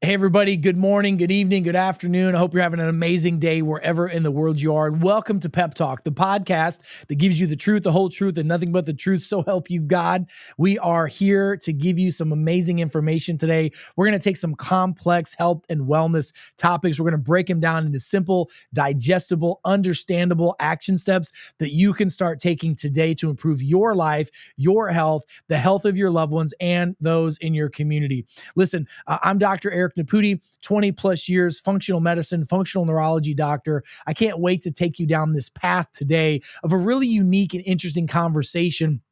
Hey, everybody. Good morning, good evening, good afternoon. I hope you're having an amazing day wherever in the world you are. And welcome to Pep Talk, the podcast that gives you the truth, the whole truth, and nothing but the truth. So help you God. We are here to give you some amazing information today. We're going to take some complex health and wellness topics. We're going to break them down into simple, digestible, understandable action steps that you can start taking today to improve your life, your health, the health of your loved ones, and those in your community. Listen, I'm Dr. Eric Naputi, 20 plus years, functional medicine, functional neurology doctor. I can't wait to take you down this path today of a really unique and interesting conversation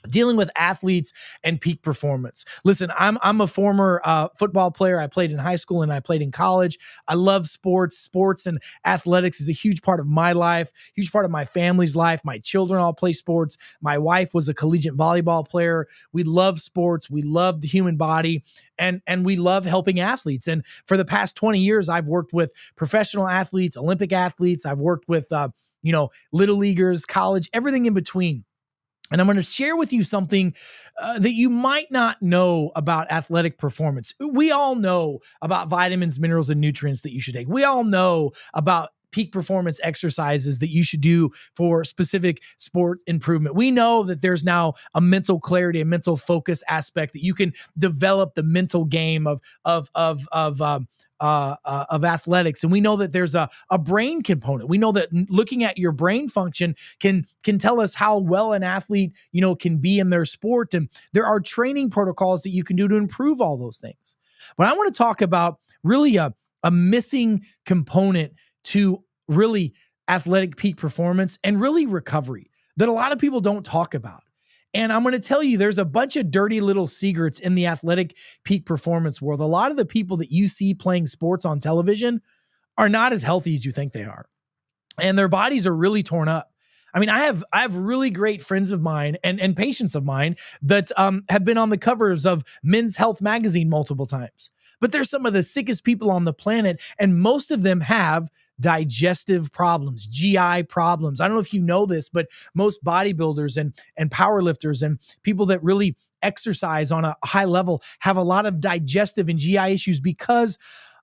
dealing with athletes and peak performance. Listen, I'm a former football player. I played in high school and I played in college. I love sports. Sports and athletics is a huge part of my life, huge part of my family's life. My children all play sports. My wife was a collegiate volleyball player. We love sports. We love the human body, and we love helping athletes. And for the past 20 years, I've worked with professional athletes, Olympic athletes. I've worked with little leaguers, college, everything in between. And I'm going to share with you something that you might not know about athletic performance. We all know about vitamins, minerals, and nutrients that you should take. We all know about peak performance exercises that you should do for specific sport improvement. We know that there's now a mental clarity, a mental focus aspect that you can develop the mental game of athletics. And we know that there's a brain component. We know that looking at your brain function can tell us how well an athlete, can be in their sport. And there are training protocols that you can do to improve all those things. But I want to talk about really a missing component to really athletic peak performance and really recovery that a lot of people don't talk about. And I'm going to tell you, there's a bunch of dirty little secrets in the athletic peak performance world. A lot of the people that you see playing sports on television are not as healthy as you think they are. And their bodies are really torn up. I mean, I have really great friends of mine and patients of mine that have been on the covers of Men's Health magazine multiple times. But they're some of the sickest people on the planet, and most of them have digestive problems, GI problems. I don't know if you know this, but most bodybuilders and powerlifters and people that really exercise on a high level have a lot of digestive and GI issues because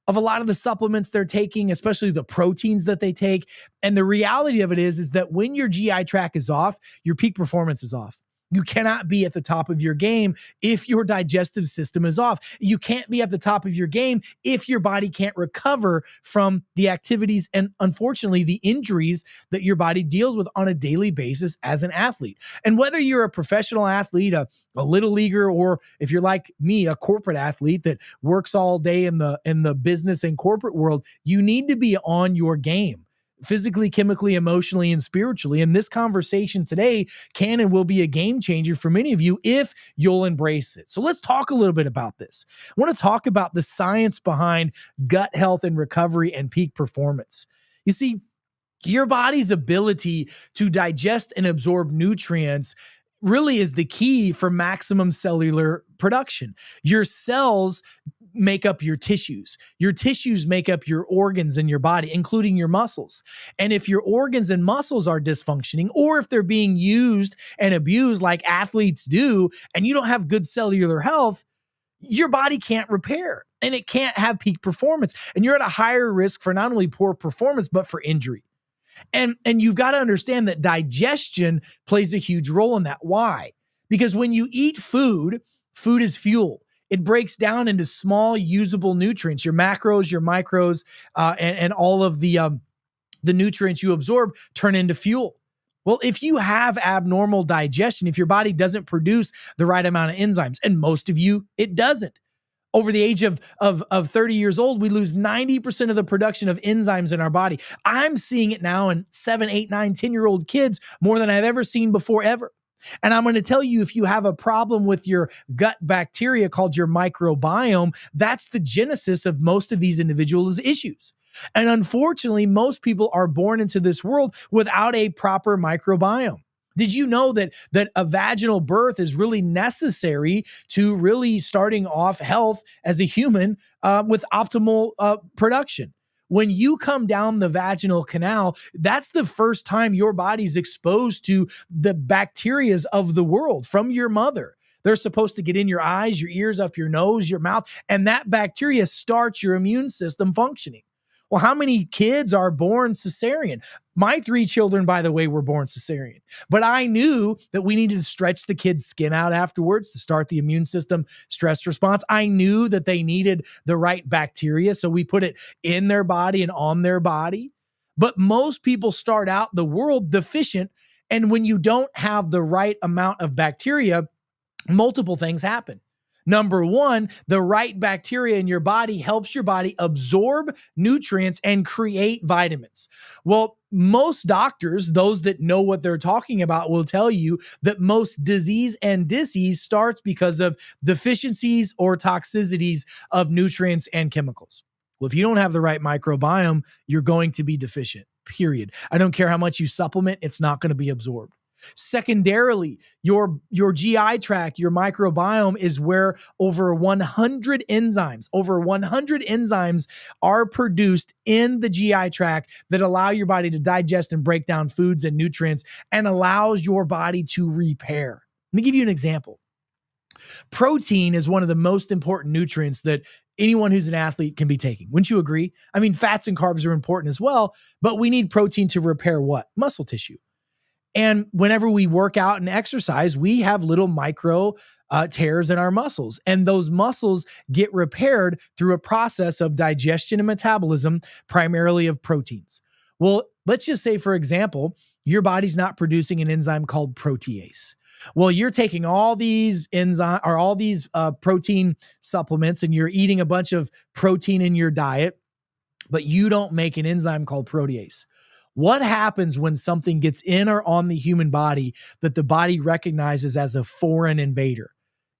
of a lot of the supplements they're taking, especially the proteins that they take. And the reality of it is that when your GI tract is off, your peak performance is off. You cannot be at the top of your game if your digestive system is off. You can't be at the top of your game if your body can't recover from the activities and, unfortunately, the injuries that your body deals with on a daily basis as an athlete. And whether you're a professional athlete, a little leaguer, or if you're like me, a corporate athlete that works all day in the business and corporate world, you need to be on your game. Physically, chemically, emotionally, and spiritually. And this conversation today can and will be a game changer for many of you if you'll embrace it. So let's talk a little bit about this. I want to talk about the science behind gut health and recovery and peak performance. You see, your body's ability to digest and absorb nutrients really is the key for maximum cellular production. Your cells make up your tissues. Your tissues make up your organs in your body, including your muscles. And if your organs and muscles are dysfunctioning, or if they're being used and abused like athletes do, and you don't have good cellular health, your body can't repair and it can't have peak performance. And you're at a higher risk for not only poor performance, but for injury. And you've got to understand that digestion plays a huge role in that. Why? Because when you eat food, food is fuel. It breaks down into small, usable nutrients, your macros, your micros, and all of the nutrients you absorb turn into fuel. Well, if you have abnormal digestion, if your body doesn't produce the right amount of enzymes, and most of you, it doesn't. Over the age of 30 years old, we lose 90% of the production of enzymes in our body. I'm seeing it now in 7, 8, 9, 10-year-old kids more than I've ever seen before ever. And I'm going to tell you, if you have a problem with your gut bacteria called your microbiome, that's the genesis of most of these individuals' issues. And unfortunately, most people are born into this world without a proper microbiome. Did you know that a vaginal birth is really necessary to really starting off health as a human with optimal production? When you come down the vaginal canal, that's the first time your body's exposed to the bacterias of the world from your mother. They're supposed to get in your eyes, your ears, up your nose, your mouth, and that bacteria starts your immune system functioning. Well, how many kids are born cesarean? My 3 children, by the way, were born cesarean. But I knew that we needed to stretch the kid's skin out afterwards to start the immune system stress response. I knew that they needed the right bacteria, so we put it in their body and on their body. But most people start out the world deficient. And when you don't have the right amount of bacteria, multiple things happen. Number one, the right bacteria in your body helps your body absorb nutrients and create vitamins. Well, most doctors, those that know what they're talking about, will tell you that most disease and disease starts because of deficiencies or toxicities of nutrients and chemicals. Well, if you don't have the right microbiome, you're going to be deficient, period. I don't care how much you supplement, it's not going to be absorbed. Secondarily, your GI tract, your microbiome is where over 100 enzymes are produced in the GI tract that allow your body to digest and break down foods and nutrients and allows your body to repair. Let me give you an example. Protein is one of the most important nutrients that anyone who's an athlete can be taking. Wouldn't you agree? I mean, fats and carbs are important as well, but we need protein to repair what? Muscle tissue. And whenever we work out and exercise, we have little micro tears in our muscles. And those muscles get repaired through a process of digestion and metabolism, primarily of proteins. Well, let's just say, for example, your body's not producing an enzyme called protease. Well, you're taking all these protein supplements and you're eating a bunch of protein in your diet, but you don't make an enzyme called protease. What happens when something gets in or on the human body that the body recognizes as a foreign invader?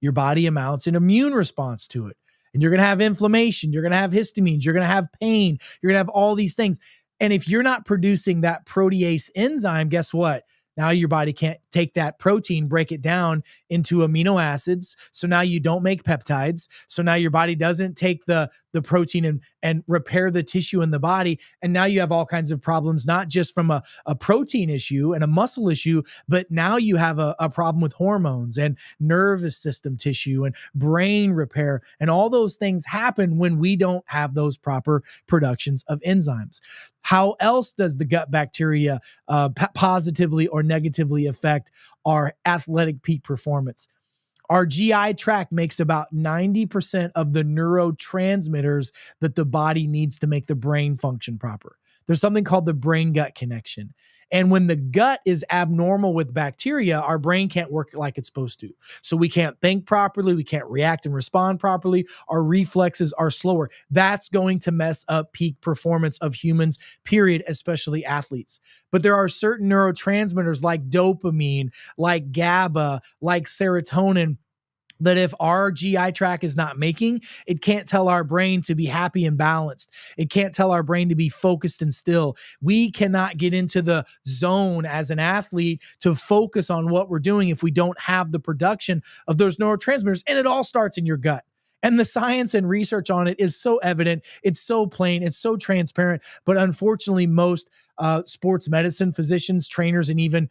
Your body mounts an immune response to it. And you're going to have inflammation. You're going to have histamines. You're going to have pain. You're going to have all these things. And if you're not producing that protease enzyme, guess what? Now your body can't take that protein, break it down into amino acids. So now you don't make peptides. So now your body doesn't take the protein and repair the tissue in the body. And now you have all kinds of problems, not just from a protein issue and a muscle issue, but now you have a problem with hormones and nervous system tissue and brain repair. And all those things happen when we don't have those proper productions of enzymes. How else does the gut bacteria positively or negatively affect our athletic peak performance? Our GI tract makes about 90% of the neurotransmitters that the body needs to make the brain function proper. There's something called the brain-gut connection. And when the gut is abnormal with bacteria, our brain can't work like it's supposed to. So we can't think properly. We can't react and respond properly. Our reflexes are slower. That's going to mess up peak performance of humans, period, especially athletes. But there are certain neurotransmitters like dopamine, like GABA, like serotonin, that if our GI tract is not making, it can't tell our brain to be happy and balanced. It can't tell our brain to be focused and still. We cannot get into the zone as an athlete to focus on what we're doing if we don't have the production of those neurotransmitters. And it all starts in your gut. And the science and research on it is so evident. It's so plain. It's so transparent. But unfortunately, most sports medicine physicians, trainers, and even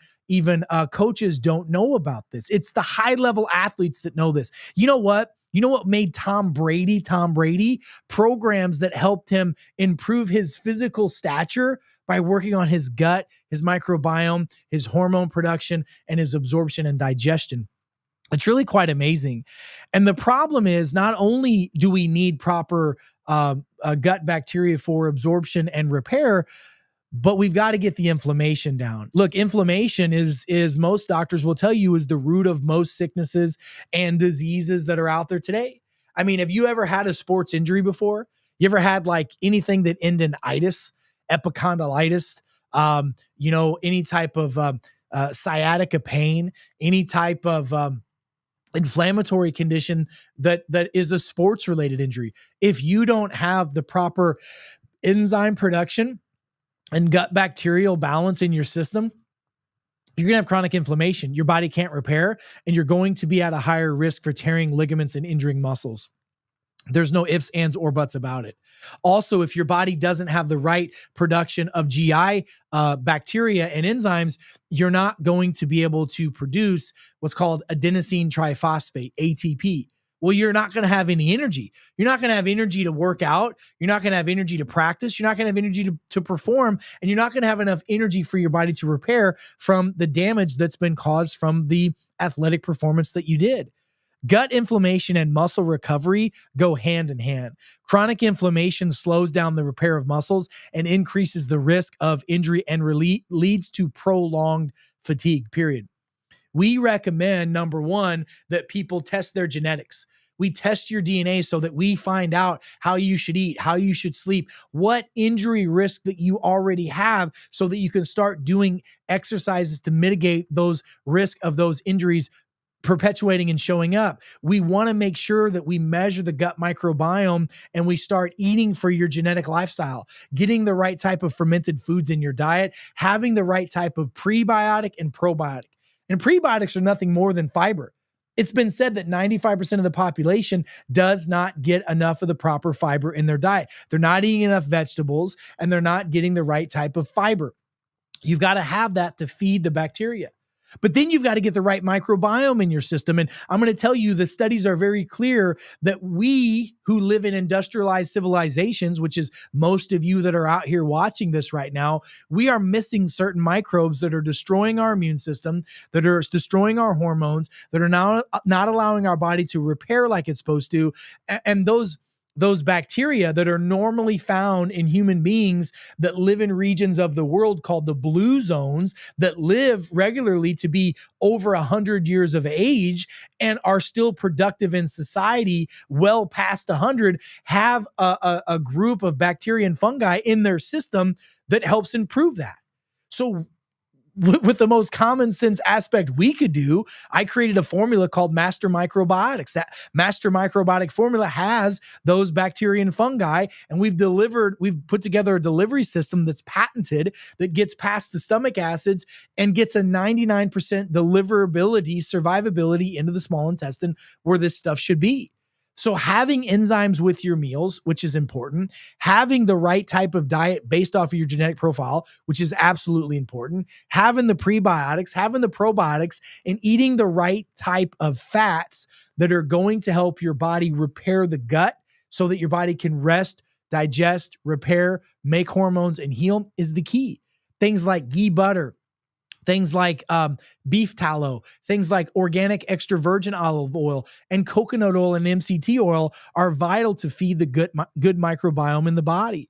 coaches don't know about this. It's the high-level athletes that know this. You know what? You know what made Tom Brady? Programs that helped him improve his physical stature by working on his gut, his microbiome, his hormone production, and his absorption and digestion. It's really quite amazing. And the problem is, not only do we need proper gut bacteria for absorption and repair, but we've got to get the inflammation down. Look, inflammation is most doctors will tell you is the root of most sicknesses and diseases that are out there today. I mean, have you ever had a sports injury before? You ever had like anything that ended in itis, epicondylitis, any type of sciatica pain, any type of inflammatory condition that is a sports related injury? If you don't have the proper enzyme production and gut bacterial balance in your system, you're going to have chronic inflammation. Your body can't repair, and you're going to be at a higher risk for tearing ligaments and injuring muscles. There's no ifs, ands, or buts about it. Also, if your body doesn't have the right production of GI bacteria and enzymes, you're not going to be able to produce what's called adenosine triphosphate, ATP. Well, you're not going to have any energy. You're not going to have energy to work out. You're not going to have energy to practice. You're not going to have energy to perform. And you're not going to have enough energy for your body to repair from the damage that's been caused from the athletic performance that you did. Gut inflammation and muscle recovery go hand in hand. Chronic inflammation slows down the repair of muscles and increases the risk of injury and leads to prolonged fatigue, period. We recommend, number one, that people test their genetics. We test your DNA so that we find out how you should eat, how you should sleep, what injury risk that you already have, so that you can start doing exercises to mitigate those risk of those injuries perpetuating and showing up. We want to make sure that we measure the gut microbiome and we start eating for your genetic lifestyle, getting the right type of fermented foods in your diet, having the right type of prebiotic and probiotic. And prebiotics are nothing more than fiber. It's been said that 95% of the population does not get enough of the proper fiber in their diet. They're not eating enough vegetables and they're not getting the right type of fiber. You've got to have that to feed the bacteria. But then you've got to get the right microbiome in your system. And I'm going to tell you, the studies are very clear that we who live in industrialized civilizations, which is most of you that are out here watching this right now, we are missing certain microbes that are destroying our immune system, that are destroying our hormones, that are now not allowing our body to repair like it's supposed to. And those bacteria that are normally found in human beings that live in regions of the world called the blue zones, that live regularly to be over 100 years of age and are still productive in society well past 100, have a group of bacteria and fungi in their system that helps improve that. So with the most common sense aspect we could do, I created a formula called Master Microbiotics. That Master Microbiotic formula has those bacteria and fungi, and we've put together a delivery system that's patented, that gets past the stomach acids and gets a 99% deliverability, survivability into the small intestine where this stuff should be. So having enzymes with your meals, which is important, having the right type of diet based off of your genetic profile, which is absolutely important, having the prebiotics, having the probiotics, and eating the right type of fats that are going to help your body repair the gut so that your body can rest, digest, repair, make hormones, and heal is the key. Things like ghee butter, things like beef tallow, things like organic extra virgin olive oil and coconut oil and MCT oil are vital to feed the good microbiome in the body.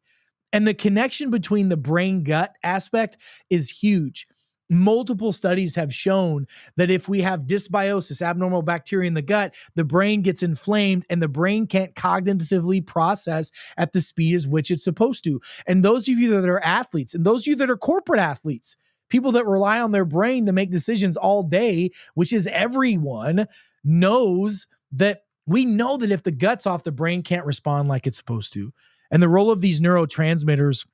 And the connection between the brain gut aspect is huge. Multiple studies have shown that if we have dysbiosis, abnormal bacteria in the gut, the brain gets inflamed and the brain can't cognitively process at the speed as which it's supposed to. And those of you that are athletes and those of you that are corporate athletes, people that rely on their brain to make decisions all day, which is everyone, knows that we know that if the gut's off, the brain can't respond like it's supposed to. And the role of these neurotransmitters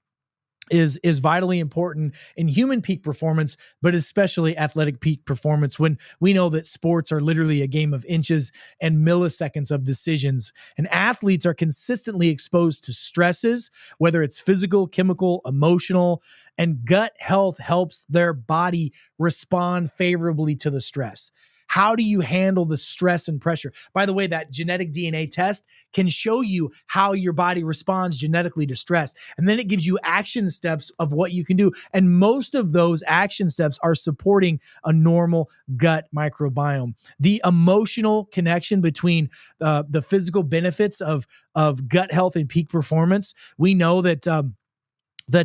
is vitally important in human peak performance, but especially athletic peak performance, when we know that sports are literally a game of inches and milliseconds of decisions. And athletes are consistently exposed to stresses, whether it's physical, chemical, emotional, and gut health helps their body respond favorably to the stress. How do you handle the stress and pressure? By the way, that genetic DNA test can show you how your body responds genetically to stress. And then it gives you action steps of what you can do. And most of those action steps are supporting a normal gut microbiome. The emotional connection between the physical benefits of gut health and peak performance, we know that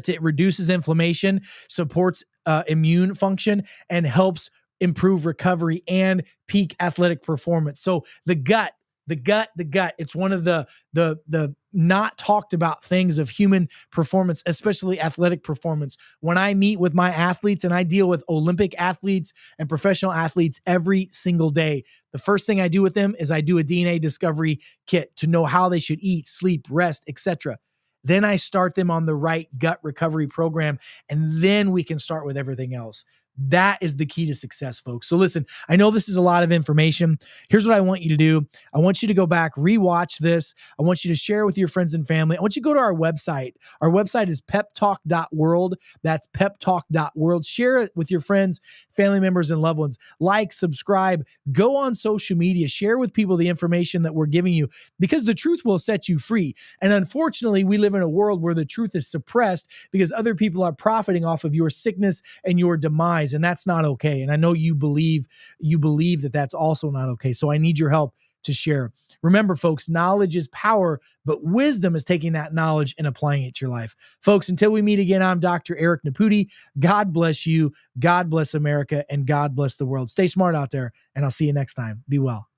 it reduces inflammation, supports immune function, and helps improve recovery and peak athletic performance. So the gut, it's one of the not talked about things of human performance, especially athletic performance. When I meet with my athletes, and I deal with Olympic athletes and professional athletes every single day, the first thing I do with them is I do a DNA discovery kit to know how they should eat, sleep, rest, etc. Then I start them on the right gut recovery program, and then we can start with everything else. That is the key to success, folks. So listen, I know this is a lot of information. Here's what I want you to do. I want you to go back, rewatch this. I want you to share with your friends and family. I want you to go to our website. Our website is peptalk.world. That's peptalk.world. Share it with your friends, family members, and loved ones. Like, subscribe, go on social media, share with people the information that we're giving you, because the truth will set you free. And unfortunately, we live in a world where the truth is suppressed because other people are profiting off of your sickness and your demise. And that's not okay. And I know you believe that that's also not okay. So I need your help to share. Remember, folks, knowledge is power, but wisdom is taking that knowledge and applying it to your life. Folks, until we meet again, I'm Dr. Eric Naputi. God bless you. God bless America, and God bless the world. Stay smart out there, and I'll see you next time. Be well.